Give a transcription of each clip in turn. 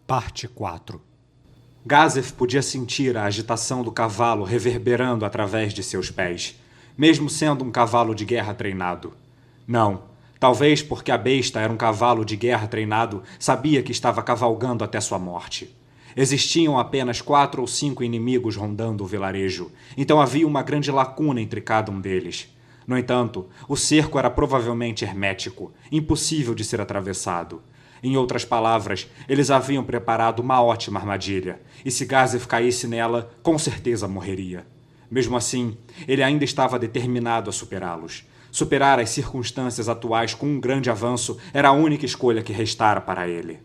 Parte 4. Gazef podia sentir a agitação do cavalo reverberando através de seus pés, mesmo sendo um cavalo de guerra treinado. Não, talvez porque a besta era um cavalo de guerra treinado, sabia que estava cavalgando até sua morte. Existiam apenas 4 ou 5 inimigos rondando o vilarejo, então havia uma grande lacuna entre cada um deles. No entanto, o cerco era provavelmente hermético, impossível de ser atravessado. Em outras palavras, eles haviam preparado uma ótima armadilha, e se Gazef caísse nela, com certeza morreria. Mesmo assim, ele ainda estava determinado a superá-los. Superar as circunstâncias atuais com um grande avanço era a única escolha que restara para ele.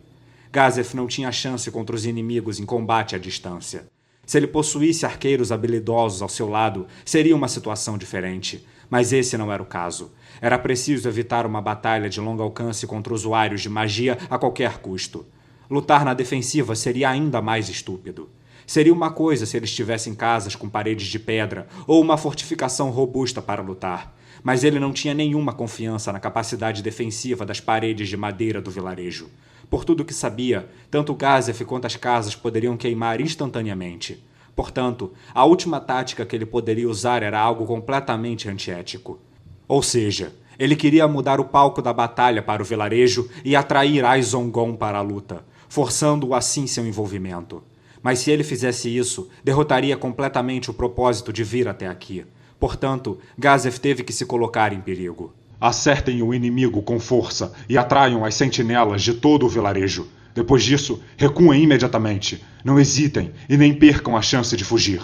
Gazef não tinha chance contra os inimigos em combate à distância. Se ele possuísse arqueiros habilidosos ao seu lado, seria uma situação diferente. Mas esse não era o caso. Era preciso evitar uma batalha de longo alcance contra usuários de magia a qualquer custo. Lutar na defensiva seria ainda mais estúpido. Seria uma coisa se eles tivessem casas com paredes de pedra ou uma fortificação robusta para lutar. Mas ele não tinha nenhuma confiança na capacidade defensiva das paredes de madeira do vilarejo. Por tudo que sabia, tanto Gazef quanto as casas poderiam queimar instantaneamente. Portanto, a última tática que ele poderia usar era algo completamente antiético. Ou seja, ele queria mudar o palco da batalha para o vilarejo e atrair Aizongon para a luta, forçando-o assim seu envolvimento. Mas se ele fizesse isso, derrotaria completamente o propósito de vir até aqui. Portanto, Gazef teve que se colocar em perigo. Acertem o inimigo com força e atraiam as sentinelas de todo o vilarejo. Depois disso, recuem imediatamente. Não hesitem e nem percam a chance de fugir.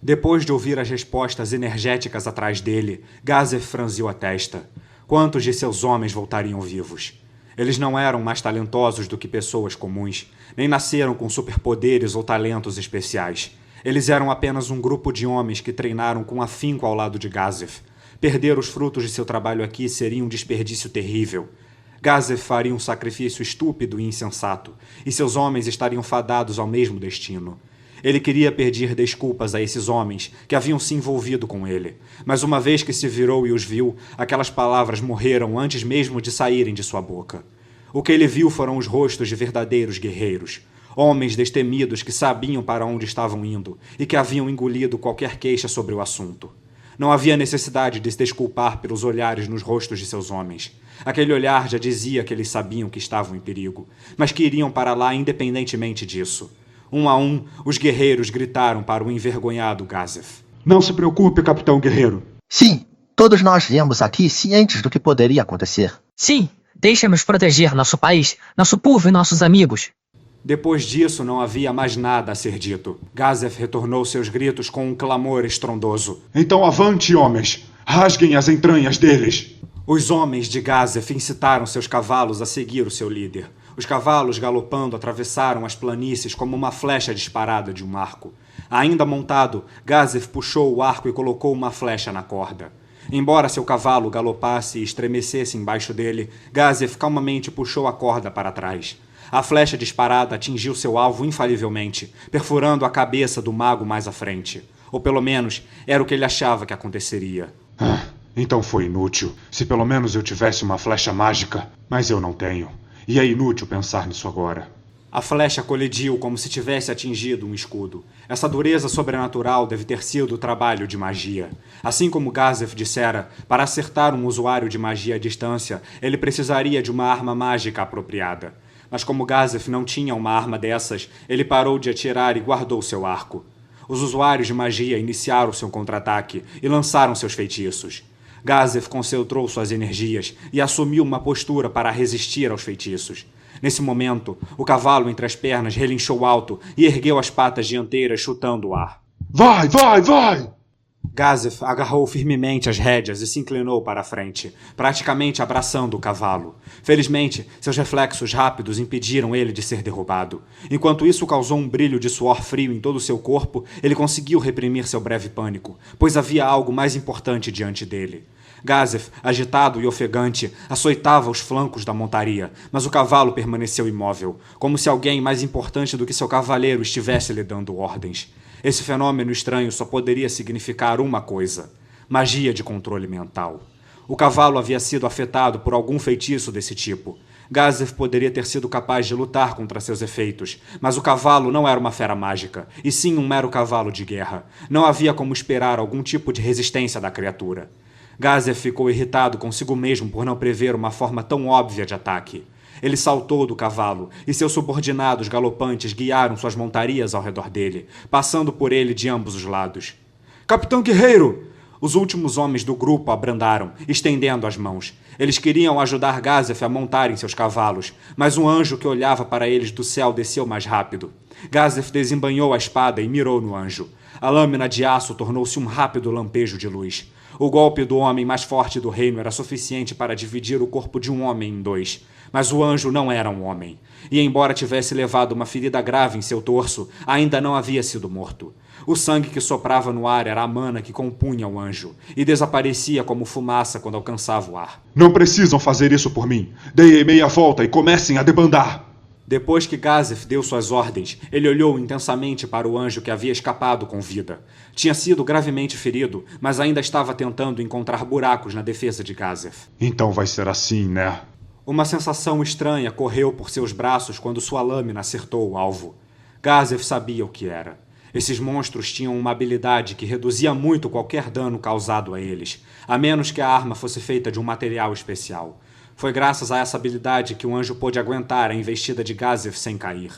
Depois de ouvir as respostas energéticas atrás dele, Gazef franziu a testa. Quantos de seus homens voltariam vivos? Eles não eram mais talentosos do que pessoas comuns, nem nasceram com superpoderes ou talentos especiais. Eles eram apenas um grupo de homens que treinaram com afinco ao lado de Gazef. Perder os frutos de seu trabalho aqui seria um desperdício terrível. Gazef faria um sacrifício estúpido e insensato, e seus homens estariam fadados ao mesmo destino. Ele queria pedir desculpas a esses homens que haviam se envolvido com ele, mas uma vez que se virou e os viu, aquelas palavras morreram antes mesmo de saírem de sua boca. O que ele viu foram os rostos de verdadeiros guerreiros, homens destemidos que sabiam para onde estavam indo e que haviam engolido qualquer queixa sobre o assunto. Não havia necessidade de se desculpar pelos olhares nos rostos de seus homens. Aquele olhar já dizia que eles sabiam que estavam em perigo, mas que iriam para lá independentemente disso. Um a um, os guerreiros gritaram para o envergonhado Gazef. Não se preocupe, capitão guerreiro. Sim, todos nós viemos aqui cientes do que poderia acontecer. Sim, deixe-nos proteger nosso país, nosso povo e nossos amigos. Depois disso, não havia mais nada a ser dito. Gazef retornou seus gritos com um clamor estrondoso. Então avante, homens! Rasguem as entranhas deles! Os homens de Gazef incitaram seus cavalos a seguir o seu líder. Os cavalos, galopando, atravessaram as planícies como uma flecha disparada de um arco. Ainda montado, Gazef puxou o arco e colocou uma flecha na corda. Embora seu cavalo galopasse e estremecesse embaixo dele, Gazef calmamente puxou a corda para trás. A flecha disparada atingiu seu alvo infalivelmente, perfurando a cabeça do mago mais à frente. Ou pelo menos, era o que ele achava que aconteceria. Então foi inútil. Se pelo menos eu tivesse uma flecha mágica. Mas eu não tenho. E é inútil pensar nisso agora. A flecha colidiu como se tivesse atingido um escudo. Essa dureza sobrenatural deve ter sido o trabalho de magia. Assim como Gazef dissera, para acertar um usuário de magia à distância, ele precisaria de uma arma mágica apropriada. Mas como Gazef não tinha uma arma dessas, ele parou de atirar e guardou seu arco. Os usuários de magia iniciaram seu contra-ataque e lançaram seus feitiços. Gazef concentrou suas energias e assumiu uma postura para resistir aos feitiços. Nesse momento, o cavalo entre as pernas relinchou alto e ergueu as patas dianteiras chutando o ar. Vai, vai, vai! Gazef agarrou firmemente as rédeas e se inclinou para a frente, praticamente abraçando o cavalo. Felizmente, seus reflexos rápidos impediram ele de ser derrubado. Enquanto isso causou um brilho de suor frio em todo o seu corpo, ele conseguiu reprimir seu breve pânico, pois havia algo mais importante diante dele. Gazef, agitado e ofegante, açoitava os flancos da montaria, mas o cavalo permaneceu imóvel, como se alguém mais importante do que seu cavaleiro estivesse lhe dando ordens. Esse fenômeno estranho só poderia significar uma coisa: magia de controle mental. O cavalo havia sido afetado por algum feitiço desse tipo. Gazef poderia ter sido capaz de lutar contra seus efeitos, mas o cavalo não era uma fera mágica, e sim um mero cavalo de guerra. Não havia como esperar algum tipo de resistência da criatura. Gazef ficou irritado consigo mesmo por não prever uma forma tão óbvia de ataque. Ele saltou do cavalo, e seus subordinados galopantes guiaram suas montarias ao redor dele, passando por ele de ambos os lados. "Capitão Guerreiro!" Os últimos homens do grupo abrandaram, estendendo as mãos. Eles queriam ajudar Gazef a montar em seus cavalos, mas um anjo que olhava para eles do céu desceu mais rápido. Gazef desembainhou a espada e mirou no anjo. A lâmina de aço tornou-se um rápido lampejo de luz. O golpe do homem mais forte do reino era suficiente para dividir o corpo de um homem em dois. Mas o anjo não era um homem. E embora tivesse levado uma ferida grave em seu torso, ainda não havia sido morto. O sangue que soprava no ar era a mana que compunha o anjo, e desaparecia como fumaça quando alcançava o ar. Não precisam fazer isso por mim. Deem meia volta e comecem a debandar. Depois que Gazef deu suas ordens, ele olhou intensamente para o anjo que havia escapado com vida. Tinha sido gravemente ferido, mas ainda estava tentando encontrar buracos na defesa de Gazef. Então vai ser assim, né? Uma sensação estranha correu por seus braços quando sua lâmina acertou o alvo. Gazef sabia o que era. Esses monstros tinham uma habilidade que reduzia muito qualquer dano causado a eles, a menos que a arma fosse feita de um material especial. Foi graças a essa habilidade que o anjo pôde aguentar a investida de Gazef sem cair.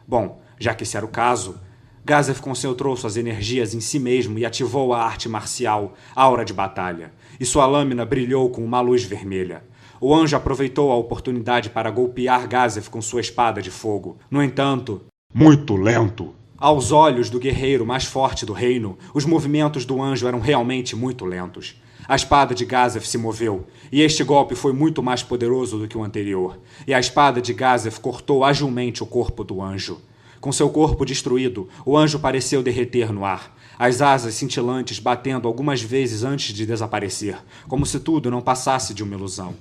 Bom, já que esse era o caso, Gazef concentrou suas energias em si mesmo e ativou a arte marcial, Aura de Batalha, e sua lâmina brilhou com uma luz vermelha. O anjo aproveitou a oportunidade para golpear Gazef com sua espada de fogo. No entanto, muito lento. Aos olhos do guerreiro mais forte do reino, os movimentos do anjo eram realmente muito lentos. A espada de Gazef se moveu, e este golpe foi muito mais poderoso do que o anterior, e a espada de Gazef cortou agilmente o corpo do anjo. Com seu corpo destruído, o anjo pareceu derreter no ar, as asas cintilantes batendo algumas vezes antes de desaparecer, como se tudo não passasse de uma ilusão.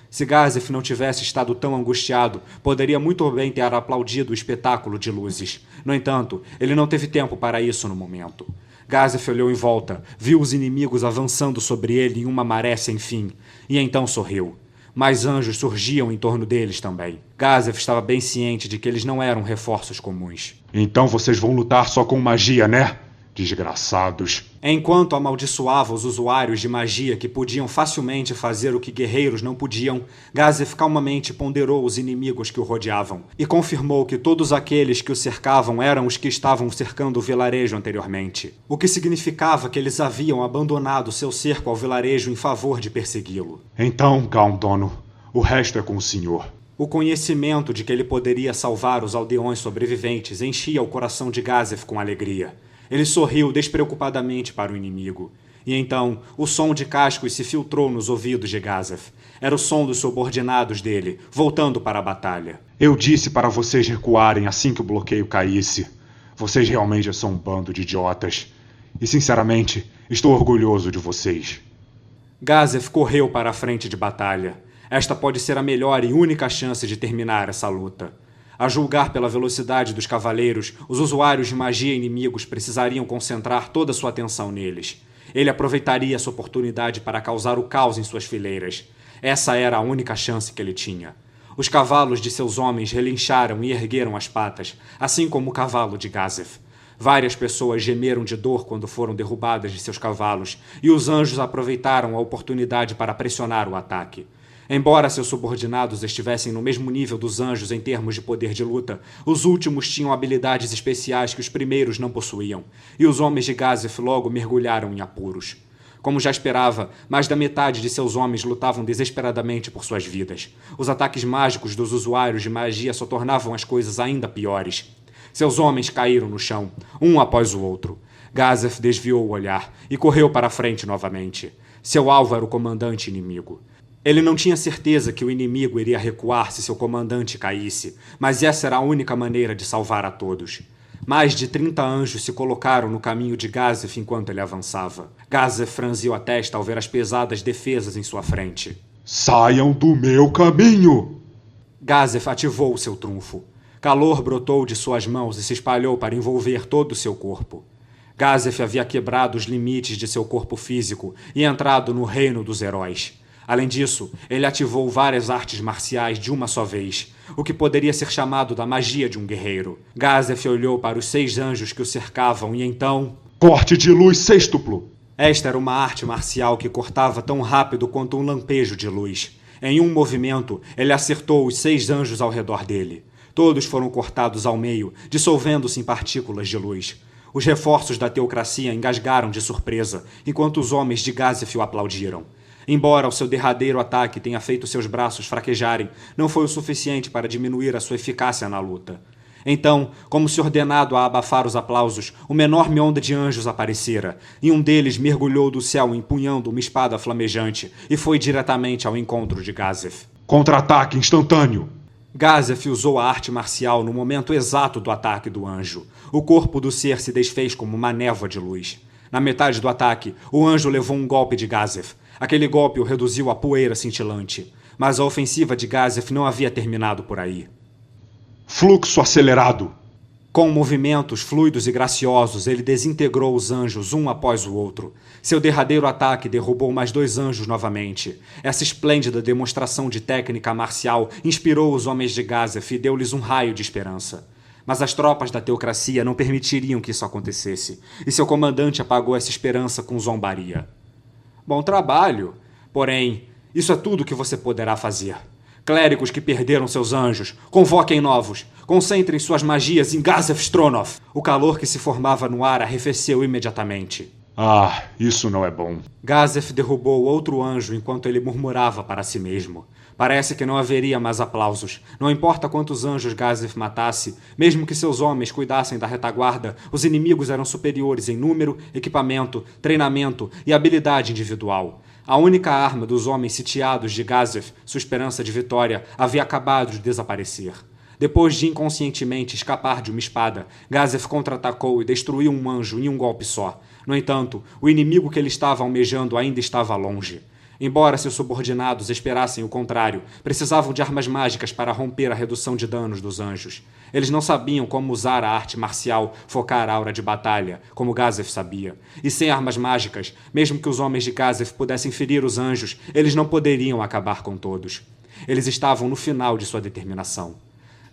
Se Gazef não tivesse estado tão angustiado, poderia muito bem ter aplaudido o espetáculo de luzes. No entanto, ele não teve tempo para isso no momento. Gazef olhou em volta, viu os inimigos avançando sobre ele em uma maré sem fim, e então sorriu. Mais anjos surgiam em torno deles também. Gazef estava bem ciente de que eles não eram reforços comuns. Então vocês vão lutar só com magia, né? Desgraçados. Enquanto amaldiçoava os usuários de magia que podiam facilmente fazer o que guerreiros não podiam, Gazef calmamente ponderou os inimigos que o rodeavam e confirmou que todos aqueles que o cercavam eram os que estavam cercando o vilarejo anteriormente, o que significava que eles haviam abandonado seu cerco ao vilarejo em favor de persegui-lo. Então, Gaundono, o resto é com o senhor. O conhecimento de que ele poderia salvar os aldeões sobreviventes enchia o coração de Gazef com alegria. Ele sorriu despreocupadamente para o inimigo. E então, o som de cascos se filtrou nos ouvidos de Gazef. Era o som dos subordinados dele, voltando para a batalha. Eu disse para vocês recuarem assim que o bloqueio caísse. Vocês realmente são um bando de idiotas. E, sinceramente, estou orgulhoso de vocês. Gazef correu para a frente de batalha. Esta pode ser a melhor e única chance de terminar essa luta. A julgar pela velocidade dos cavaleiros, os usuários de magia inimigos precisariam concentrar toda sua atenção neles. Ele aproveitaria essa oportunidade para causar o caos em suas fileiras. Essa era a única chance que ele tinha. Os cavalos de seus homens relincharam e ergueram as patas, assim como o cavalo de Gazef. Várias pessoas gemeram de dor quando foram derrubadas de seus cavalos, e os anjos aproveitaram a oportunidade para pressionar o ataque. Embora seus subordinados estivessem no mesmo nível dos anjos em termos de poder de luta, os últimos tinham habilidades especiais que os primeiros não possuíam, e os homens de Gazef logo mergulharam em apuros. Como já esperava, mais da metade de seus homens lutavam desesperadamente por suas vidas. Os ataques mágicos dos usuários de magia só tornavam as coisas ainda piores. Seus homens caíram no chão, um após o outro. Gazef desviou o olhar e correu para a frente novamente. Seu alvo era o comandante inimigo. Ele não tinha certeza que o inimigo iria recuar se seu comandante caísse, mas essa era a única maneira de salvar a todos. Mais de 30 anjos se colocaram no caminho de Gazef enquanto ele avançava. Gazef franziu a testa ao ver as pesadas defesas em sua frente. Saiam do meu caminho! Gazef ativou seu trunfo. Calor brotou de suas mãos e se espalhou para envolver todo o seu corpo. Gazef havia quebrado os limites de seu corpo físico e entrado no reino dos heróis. Além disso, ele ativou várias artes marciais de uma só vez, o que poderia ser chamado da magia de um guerreiro. Gazef olhou para os 6 anjos que o cercavam e então... Corte de luz sextuplo! Esta era uma arte marcial que cortava tão rápido quanto um lampejo de luz. Em um movimento, ele acertou os 6 anjos ao redor dele. Todos foram cortados ao meio, dissolvendo-se em partículas de luz. Os reforços da teocracia engasgaram de surpresa, enquanto os homens de Gazef o aplaudiram. Embora o seu derradeiro ataque tenha feito seus braços fraquejarem, não foi o suficiente para diminuir a sua eficácia na luta. Então, como se ordenado a abafar os aplausos, uma enorme onda de anjos aparecera, e um deles mergulhou do céu empunhando uma espada flamejante e foi diretamente ao encontro de Gazef. Contra-ataque instantâneo! Gazef usou a arte marcial no momento exato do ataque do anjo. O corpo do ser se desfez como uma névoa de luz. Na metade do ataque, o anjo levou um golpe de Gazef. Aquele golpe o reduziu a poeira cintilante. Mas a ofensiva de Gazef não havia terminado por aí. Fluxo acelerado! Com movimentos fluidos e graciosos, ele desintegrou os anjos um após o outro. Seu derradeiro ataque derrubou mais 2 anjos novamente. Essa esplêndida demonstração de técnica marcial inspirou os homens de Gazef e deu-lhes um raio de esperança. Mas as tropas da teocracia não permitiriam que isso acontecesse, e seu comandante apagou essa esperança com zombaria. Bom trabalho, porém, isso é tudo que você poderá fazer. Clérigos que perderam seus anjos, convoquem novos. Concentrem suas magias em Gazef Stronov. O calor que se formava no ar arrefeceu imediatamente. Ah, isso não é bom. Gazef derrubou outro anjo enquanto ele murmurava para si mesmo. Parece que não haveria mais aplausos. Não importa quantos anjos Gazef matasse, mesmo que seus homens cuidassem da retaguarda, os inimigos eram superiores em número, equipamento, treinamento e habilidade individual. A única arma dos homens sitiados de Gazef, sua esperança de vitória, havia acabado de desaparecer. Depois de inconscientemente escapar de uma espada, Gazef contra-atacou e destruiu um anjo em um golpe só. No entanto, o inimigo que ele estava almejando ainda estava longe. Embora seus subordinados esperassem o contrário, precisavam de armas mágicas para romper a redução de danos dos anjos. Eles não sabiam como usar a arte marcial focar a aura de batalha, como Gazef sabia. E sem armas mágicas, mesmo que os homens de Gazef pudessem ferir os anjos, eles não poderiam acabar com todos. Eles estavam no final de sua determinação.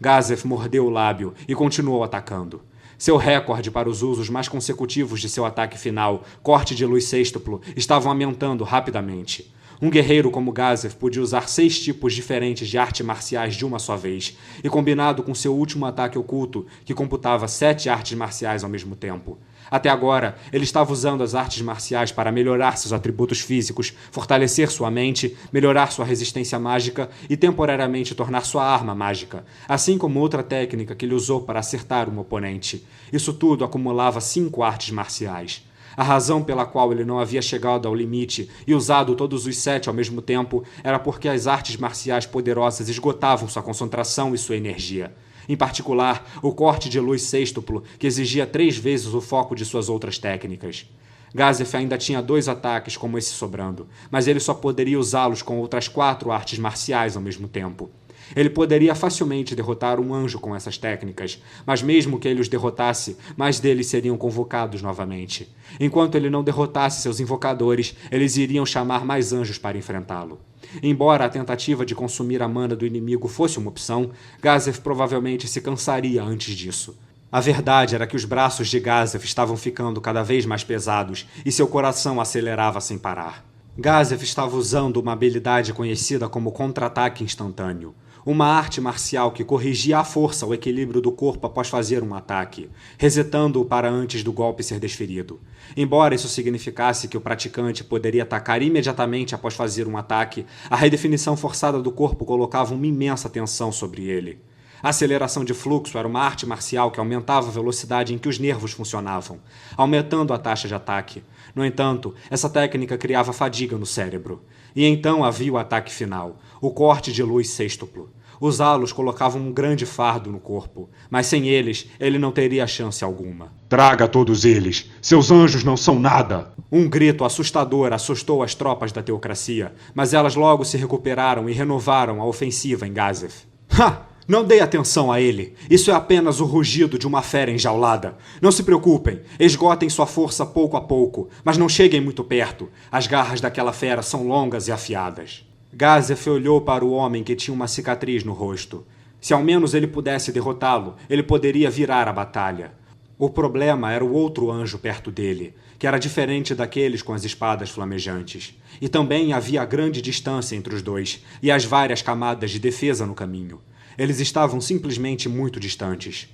Gazef mordeu o lábio e continuou atacando. Seu recorde para os usos mais consecutivos de seu ataque final, corte de luz sextuplo, estavam aumentando rapidamente. Um guerreiro como Gazef podia usar 6 tipos diferentes de artes marciais de uma só vez, e combinado com seu último ataque oculto, que computava 7 artes marciais ao mesmo tempo. Até agora, ele estava usando as artes marciais para melhorar seus atributos físicos, fortalecer sua mente, melhorar sua resistência mágica e temporariamente tornar sua arma mágica, assim como outra técnica que ele usou para acertar um oponente. Isso tudo acumulava 5 artes marciais. A razão pela qual ele não havia chegado ao limite e usado todos os 7 ao mesmo tempo era porque as artes marciais poderosas esgotavam sua concentração e sua energia. Em particular, o corte de luz sextuplo, que exigia 3 vezes o foco de suas outras técnicas. Gazef ainda tinha 2 ataques como esse sobrando, mas ele só poderia usá-los com outras 4 artes marciais ao mesmo tempo. Ele poderia facilmente derrotar um anjo com essas técnicas, mas mesmo que ele os derrotasse, mais deles seriam convocados novamente. Enquanto ele não derrotasse seus invocadores, eles iriam chamar mais anjos para enfrentá-lo. Embora a tentativa de consumir a mana do inimigo fosse uma opção, Gazef provavelmente se cansaria antes disso. A verdade era que os braços de Gazef estavam ficando cada vez mais pesados e seu coração acelerava sem parar. Gazef estava usando uma habilidade conhecida como contra-ataque instantâneo. Uma arte marcial que corrigia à força o equilíbrio do corpo após fazer um ataque, resetando-o para antes do golpe ser desferido. Embora isso significasse que o praticante poderia atacar imediatamente após fazer um ataque, a redefinição forçada do corpo colocava uma imensa tensão sobre ele. A aceleração de fluxo era uma arte marcial que aumentava a velocidade em que os nervos funcionavam, aumentando a taxa de ataque. No entanto, essa técnica criava fadiga no cérebro. E então havia o ataque final, o corte de luz sextuplo. Usá-los colocava um grande fardo no corpo, mas sem eles, ele não teria chance alguma. Traga todos eles! Seus anjos não são nada! Um grito assustador assustou as tropas da teocracia, mas elas logo se recuperaram e renovaram a ofensiva em Gazef. Ha! Não dê atenção a ele. Isso é apenas o rugido de uma fera enjaulada. Não se preocupem. Esgotem sua força pouco a pouco, mas não cheguem muito perto. As garras daquela fera são longas e afiadas. Gazef olhou para o homem que tinha uma cicatriz no rosto. Se ao menos ele pudesse derrotá-lo, ele poderia virar a batalha. O problema era o outro anjo perto dele, que era diferente daqueles com as espadas flamejantes. E também havia grande distância entre os dois, e as várias camadas de defesa no caminho. Eles estavam simplesmente muito distantes.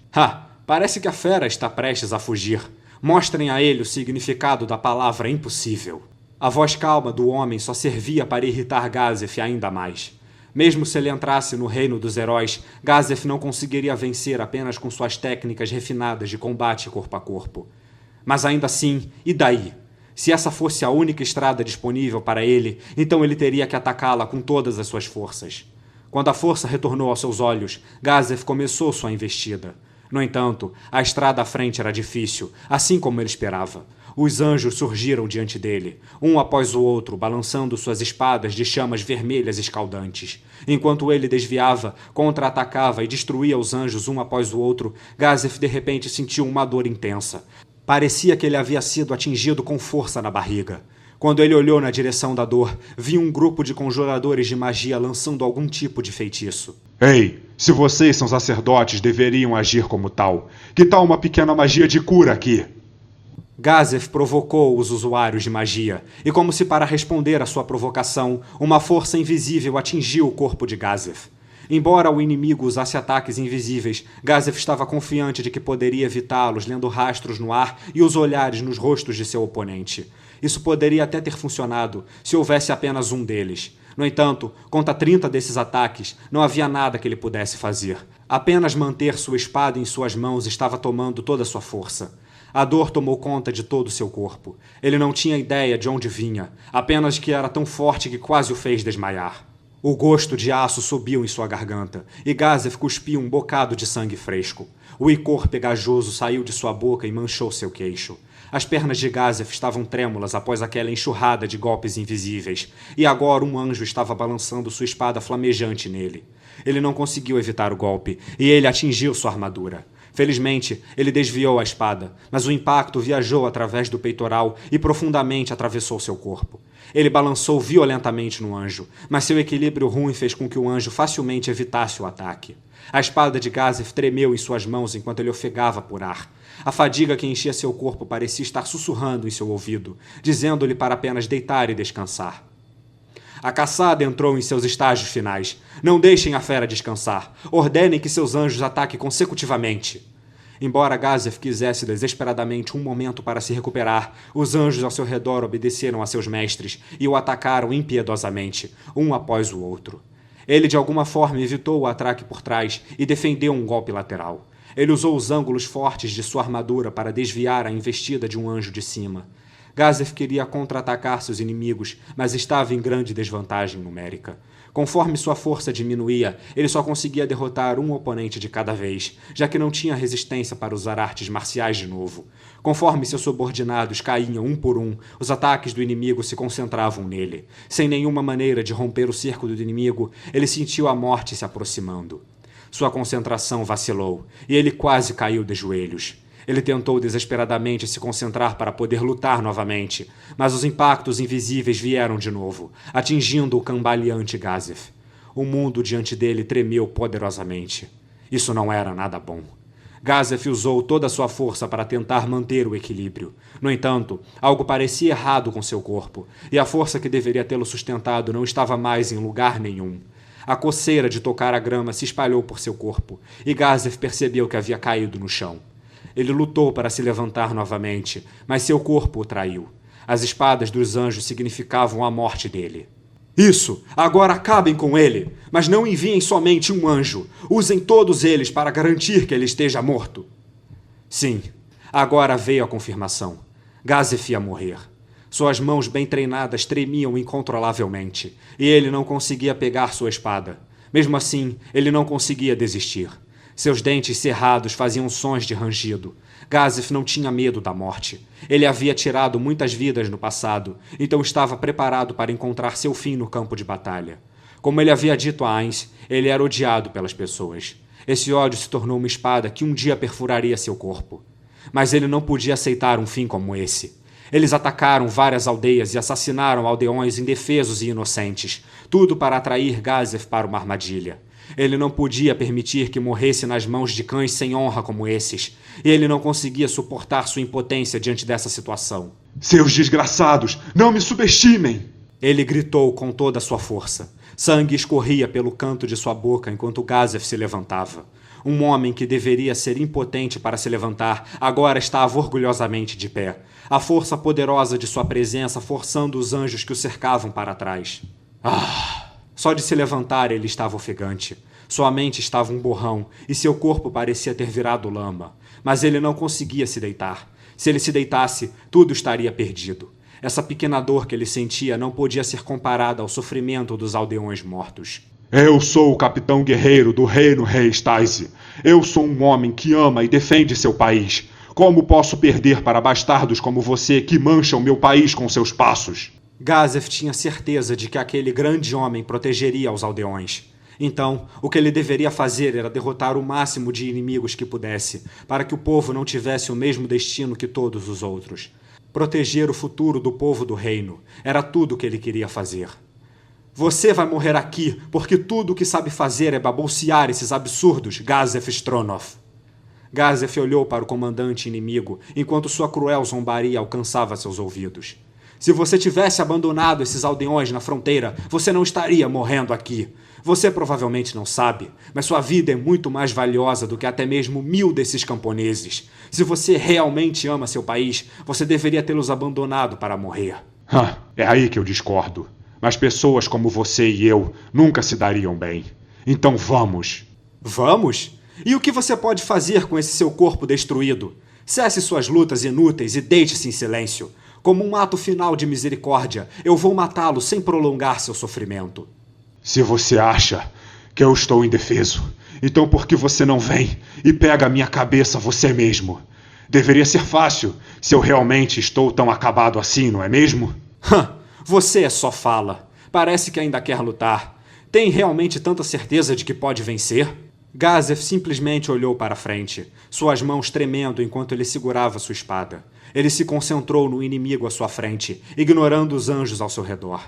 Parece que a fera está prestes a fugir. Mostrem a ele o significado da palavra impossível. A voz calma do homem só servia para irritar Gazef ainda mais. Mesmo se ele entrasse no reino dos heróis, Gazef não conseguiria vencer apenas com suas técnicas refinadas de combate corpo a corpo. Mas ainda assim, e daí? Se essa fosse a única estrada disponível para ele, então ele teria que atacá-la com todas as suas forças. Quando a força retornou aos seus olhos, Gazef começou sua investida. No entanto, a estrada à frente era difícil, assim como ele esperava. Os anjos surgiram diante dele, um após o outro, balançando suas espadas de chamas vermelhas escaldantes. Enquanto ele desviava, contra-atacava e destruía os anjos um após o outro, Gazef de repente sentiu uma dor intensa. Parecia que ele havia sido atingido com força na barriga. Quando ele olhou na direção da dor, viu um grupo de conjuradores de magia lançando algum tipo de feitiço. Ei, se vocês são sacerdotes, deveriam agir como tal. Que tal uma pequena magia de cura aqui? Gazef provocou os usuários de magia, e como se para responder à sua provocação, uma força invisível atingiu o corpo de Gazef. Embora o inimigo usasse ataques invisíveis, Gazef estava confiante de que poderia evitá-los lendo rastros no ar e os olhares nos rostos de seu oponente. Isso poderia até ter funcionado se houvesse apenas um deles. No entanto, contra 30 desses ataques, não havia nada que ele pudesse fazer. Apenas manter sua espada em suas mãos estava tomando toda a sua força. A dor tomou conta de todo o seu corpo. Ele não tinha ideia de onde vinha, apenas que era tão forte que quase o fez desmaiar. O gosto de aço subiu em sua garganta, e Gazef cuspiu um bocado de sangue fresco. O icor pegajoso saiu de sua boca e manchou seu queixo. As pernas de Gazef estavam trêmulas após aquela enxurrada de golpes invisíveis, e agora um anjo estava balançando sua espada flamejante nele. Ele não conseguiu evitar o golpe, e ele atingiu sua armadura. Felizmente, ele desviou a espada, mas o impacto viajou através do peitoral e profundamente atravessou seu corpo. Ele balançou violentamente no anjo, mas seu equilíbrio ruim fez com que o anjo facilmente evitasse o ataque. A espada de Gazef tremeu em suas mãos enquanto ele ofegava por ar. A fadiga que enchia seu corpo parecia estar sussurrando em seu ouvido, dizendo-lhe para apenas deitar e descansar. A caçada entrou em seus estágios finais. Não deixem a fera descansar. Ordenem que seus anjos ataquem consecutivamente. Embora Gazef quisesse desesperadamente um momento para se recuperar, os anjos ao seu redor obedeceram a seus mestres e o atacaram impiedosamente, um após o outro. Ele de alguma forma evitou o ataque por trás e defendeu um golpe lateral. Ele usou os ângulos fortes de sua armadura para desviar a investida de um anjo de cima. Gazef queria contra-atacar seus inimigos, mas estava em grande desvantagem numérica. Conforme sua força diminuía, ele só conseguia derrotar um oponente de cada vez, já que não tinha resistência para usar artes marciais de novo. Conforme seus subordinados caíam um por um, os ataques do inimigo se concentravam nele. Sem nenhuma maneira de romper o cerco do inimigo, ele sentiu a morte se aproximando. Sua concentração vacilou, e ele quase caiu de joelhos. Ele tentou desesperadamente se concentrar para poder lutar novamente, mas os impactos invisíveis vieram de novo, atingindo o cambaleante Gazef. O mundo diante dele tremeu poderosamente. Isso não era nada bom. Gazef usou toda a sua força para tentar manter o equilíbrio. No entanto, algo parecia errado com seu corpo, e a força que deveria tê-lo sustentado não estava mais em lugar nenhum. A coceira de tocar a grama se espalhou por seu corpo, e Gazef percebeu que havia caído no chão. Ele lutou para se levantar novamente, mas seu corpo o traiu. As espadas dos anjos significavam a morte dele. Isso! Agora acabem com ele! Mas não enviem somente um anjo. Usem todos eles para garantir que ele esteja morto. Sim, agora veio a confirmação. Gazef ia morrer. Suas mãos bem treinadas tremiam incontrolavelmente, e ele não conseguia pegar sua espada. Mesmo assim, ele não conseguia desistir. Seus dentes cerrados faziam sons de rangido. Gazef não tinha medo da morte. Ele havia tirado muitas vidas no passado, então estava preparado para encontrar seu fim no campo de batalha. Como ele havia dito a Ainz, ele era odiado pelas pessoas. Esse ódio se tornou uma espada que um dia perfuraria seu corpo. Mas ele não podia aceitar um fim como esse. Eles atacaram várias aldeias e assassinaram aldeões indefesos e inocentes, tudo para atrair Gazef para uma armadilha. Ele não podia permitir que morresse nas mãos de cães sem honra como esses, e ele não conseguia suportar sua impotência diante dessa situação. Seus desgraçados, não me subestimem! Ele gritou com toda a sua força. Sangue escorria pelo canto de sua boca enquanto Gazef se levantava. Um homem que deveria ser impotente para se levantar, agora estava orgulhosamente de pé. A força poderosa de sua presença forçando os anjos que o cercavam para trás. Só de se levantar ele estava ofegante. Sua mente estava um borrão e seu corpo parecia ter virado lama. Mas ele não conseguia se deitar. Se ele se deitasse, tudo estaria perdido. Essa pequena dor que ele sentia não podia ser comparada ao sofrimento dos aldeões mortos. Eu sou o capitão guerreiro do reino Rei Staise. Eu sou um homem que ama e defende seu país. Como posso perder para bastardos como você que mancham meu país com seus passos? Gazef tinha certeza de que aquele grande homem protegeria os aldeões. Então, o que ele deveria fazer era derrotar o máximo de inimigos que pudesse, para que o povo não tivesse o mesmo destino que todos os outros. Proteger o futuro do povo do reino era tudo o que ele queria fazer. Você vai morrer aqui, porque tudo o que sabe fazer é babolsear esses absurdos, Gazef Stronov. Gazef olhou para o comandante inimigo, enquanto sua cruel zombaria alcançava seus ouvidos. Se você tivesse abandonado esses aldeões na fronteira, você não estaria morrendo aqui. Você provavelmente não sabe, mas sua vida é muito mais valiosa do que até mesmo 1000 desses camponeses. Se você realmente ama seu país, você deveria tê-los abandonado para morrer. É aí que eu discordo. Mas pessoas como você e eu nunca se dariam bem. Então vamos. Vamos? E o que você pode fazer com esse seu corpo destruído? Cesse suas lutas inúteis e deite-se em silêncio. Como um ato final de misericórdia, eu vou matá-lo sem prolongar seu sofrimento. Se você acha que eu estou indefeso, então por que você não vem e pega a minha cabeça você mesmo? Deveria ser fácil, se eu realmente estou tão acabado assim, não é mesmo? Você só fala. Parece que ainda quer lutar. Tem realmente tanta certeza de que pode vencer? Gazef simplesmente olhou para frente, suas mãos tremendo enquanto ele segurava sua espada. Ele se concentrou no inimigo à sua frente, ignorando os anjos ao seu redor.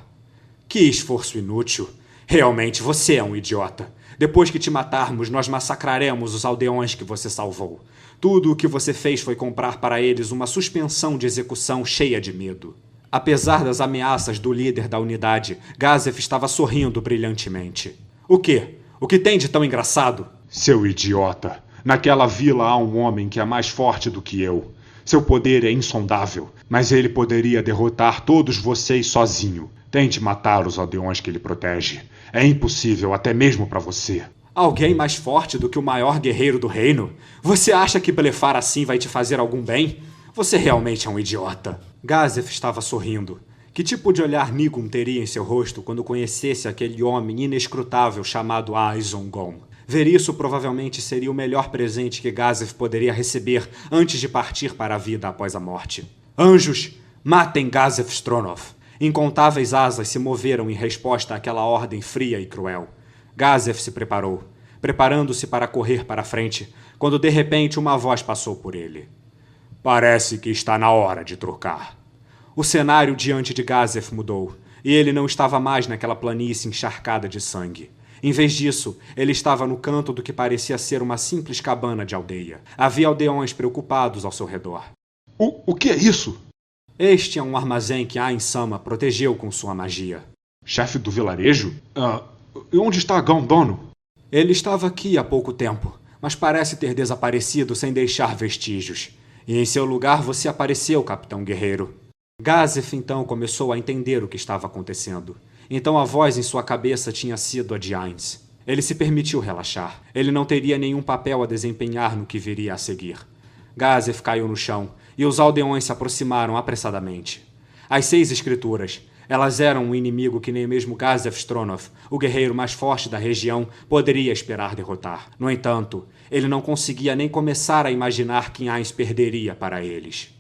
Que esforço inútil! Realmente, você é um idiota. Depois que te matarmos, nós massacraremos os aldeões que você salvou. Tudo o que você fez foi comprar para eles uma suspensão de execução cheia de medo. Apesar das ameaças do líder da unidade, Gazef estava sorrindo brilhantemente. O quê? O que tem de tão engraçado? Seu idiota! Naquela vila há um homem que é mais forte do que eu. Seu poder é insondável, mas ele poderia derrotar todos vocês sozinho. Tente matar os aldeões que ele protege. É impossível até mesmo para você. Alguém mais forte do que o maior guerreiro do reino? Você acha que blefar assim vai te fazer algum bem? Você realmente é um idiota. Gazef estava sorrindo. Que tipo de olhar Nigun teria em seu rosto quando conhecesse aquele homem inescrutável chamado Aizongon? Ver isso provavelmente seria o melhor presente que Gazef poderia receber antes de partir para a vida após a morte. Anjos, matem Gazef Stronov! Incontáveis asas se moveram em resposta àquela ordem fria e cruel. Gazef se preparou, preparando-se para correr para a frente, quando de repente uma voz passou por ele. Parece que está na hora de trocar. O cenário diante de Gazef mudou, e ele não estava mais naquela planície encharcada de sangue. Em vez disso, ele estava no canto do que parecia ser uma simples cabana de aldeia. Havia aldeões preocupados ao seu redor. O que é isso? Este é um armazém que Ain Sama protegeu com sua magia. Chefe do vilarejo? E onde está Gondono? Ele estava aqui há pouco tempo, mas parece ter desaparecido sem deixar vestígios. E em seu lugar você apareceu, Capitão Guerreiro. Gazef então começou a entender o que estava acontecendo. Então a voz em sua cabeça tinha sido a de Ainz. Ele se permitiu relaxar. Ele não teria nenhum papel a desempenhar no que viria a seguir. Gazef caiu no chão, e os aldeões se aproximaram apressadamente. As 6 escrituras. Elas eram um inimigo que nem mesmo Gazef Stronov, o guerreiro mais forte da região, poderia esperar derrotar. No entanto, ele não conseguia nem começar a imaginar que Ainz perderia para eles.